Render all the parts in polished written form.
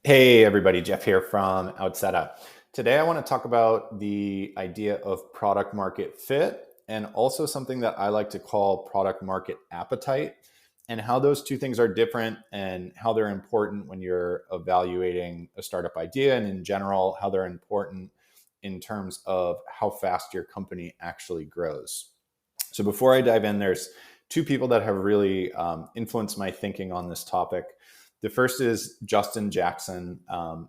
Hey everybody, Jeff here from Outseta. Today I want to talk about the idea of product market fit and also something that I like to call product market appetite and how those two things are different and how they're important when you're evaluating a startup idea and in general how they're important in terms of how fast your company actually grows. So before I dive in, there's two people that have really influenced my thinking on this topic. The first is Justin Jackson.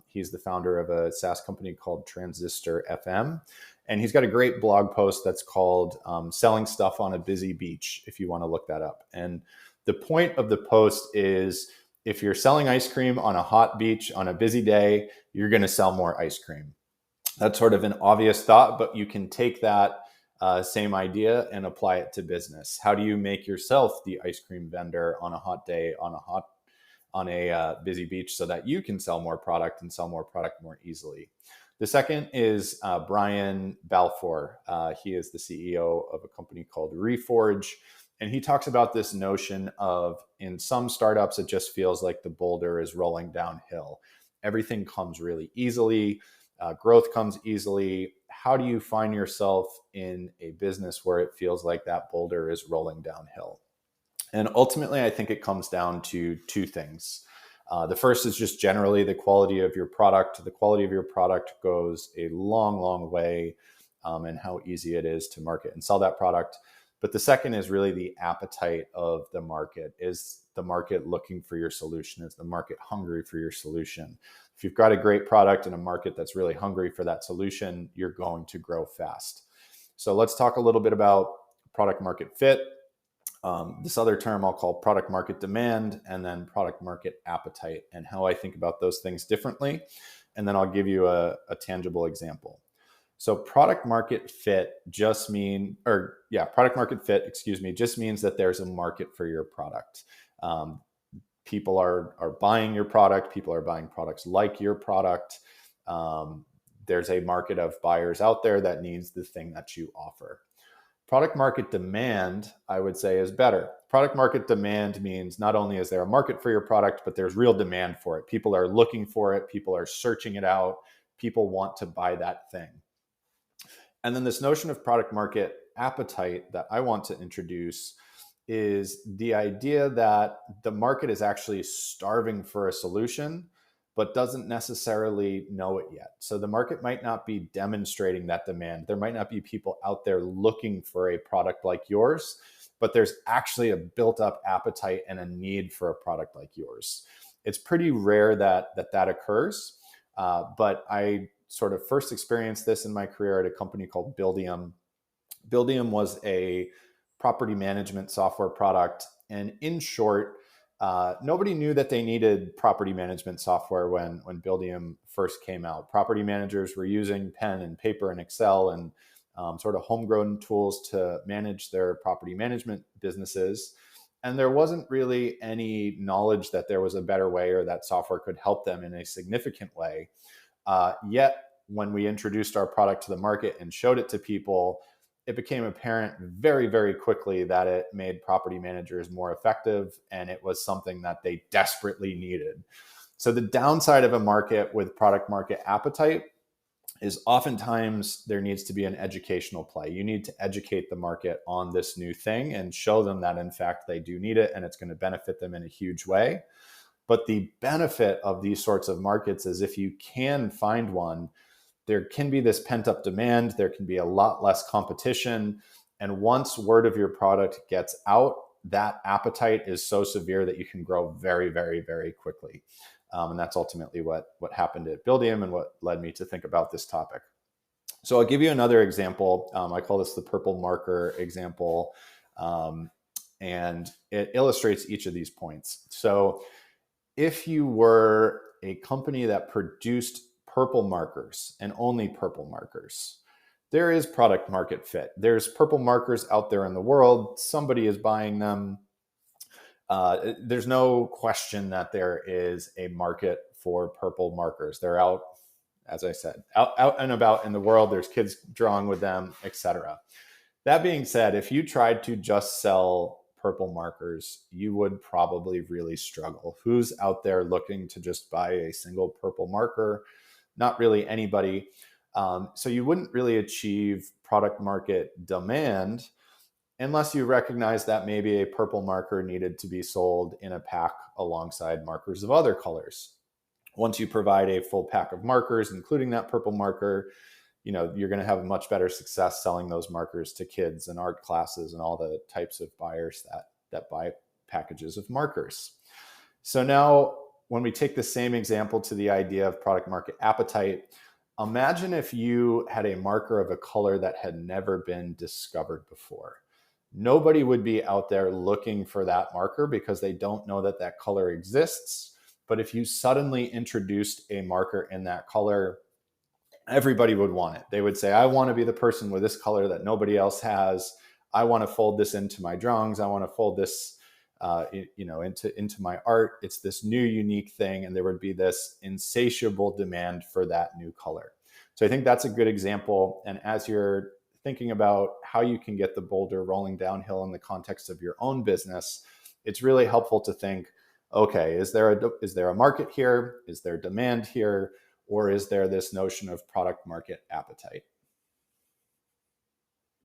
He's the founder of a SaaS company called Transistor FM. And he's got a great blog post that's called Selling Stuff on a Busy Beach, if you want to look that up. And the point of the post is if you're selling ice cream on a hot beach on a busy day, you're going to sell more ice cream. That's sort of an obvious thought, but you can take that same idea and apply it to business. How do you make yourself the ice cream vendor on a hot day on a busy beach so that you can sell more product and sell more product more easily? The second is Brian Balfour. He is the CEO of a company called Reforge. And he talks about this notion of in some startups, it just feels like the boulder is rolling downhill. Everything comes really easily. Growth comes easily. How do you find yourself in a business where it feels like that boulder is rolling downhill? And ultimately, I think it comes down to two things. The first is just generally the quality of your product. The quality of your product goes a long, long way in how easy it is to market and sell that product. But the second is really the appetite of the market. Is the market looking for your solution? Is the market hungry for your solution? If you've got a great product in a market that's really hungry for that solution, you're going to grow fast. So let's talk a little bit about product market fit. This other term I'll call product market demand, and then product market appetite, and how I think about those things differently. And then I'll give you a tangible example. So product market fit just product market fit, just means that there's a market for your product. People are buying your product. People are buying products like your product. There's a market of buyers out there that needs the thing that you offer. Product market demand, I would say, is better. Product market demand means not only is there a market for your product, but there's real demand for it. People are looking for it. People are searching it out. People want to buy that thing. And then this notion of product market appetite that I want to introduce is the idea that the market is actually starving for a solution, but doesn't necessarily know it yet. So the market might not be demonstrating that demand. There might not be people out there looking for a product like yours, but there's actually a built up appetite and a need for a product like yours. It's pretty rare that occurs, but I sort of first experienced this in my career at a company called Buildium. Buildium was a property management software product. And in short, nobody knew that they needed property management software when Buildium first came out. Property managers were using pen and paper and Excel and sort of homegrown tools to manage their property management businesses. And there wasn't really any knowledge that there was a better way or that software could help them in a significant way. Yet, when we introduced our product to the market and showed it to people, it became apparent very, very quickly that it made property managers more effective, and it was something that they desperately needed. So the downside of a market with product market appetite is oftentimes there needs to be an educational play. You need to educate the market on this new thing and show them that, in fact, they do need it and it's going to benefit them in a huge way. But the benefit of these sorts of markets is if you can find one, there can be this pent up demand. There can be a lot less competition. And once word of your product gets out, that appetite is so severe that you can grow very, very, very quickly. And that's ultimately what happened at Buildium and what led me to think about this topic. So I'll give you another example. I call this the purple marker example. And it illustrates each of these points. So if you were a company that produced purple markers and only purple markers, there is product market fit. There's purple markers out there in the world. Somebody is buying them. There's no question that there is a market for purple markers. They're out, as I said, out and about in the world. There's kids drawing with them, etc. That being said, if you tried to just sell purple markers, you would probably really struggle. Who's out there looking to just buy a single purple marker? Not really anybody. So you wouldn't really achieve product market demand unless you recognize that maybe a purple marker needed to be sold in a pack alongside markers of other colors. Once you provide a full pack of markers, including that purple marker, you're going to have much better success selling those markers to kids and art classes and all the types of buyers that buy packages of markers. So now when we take the same example to the idea of product market appetite, imagine if you had a marker of a color that had never been discovered before. Nobody would be out there looking for that marker because they don't know that that color exists. But if you suddenly introduced a marker in that color, everybody would want it. They would say, I want to be the person with this color that nobody else has. I want to fold this into my drawings. I want to fold this into my art. It's this new, unique thing. And there would be this insatiable demand for that new color. So I think that's a good example. And as you're thinking about how you can get the boulder rolling downhill in the context of your own business, it's really helpful to think, okay, is there a market here? Is there demand here? Or is there this notion of product market appetite?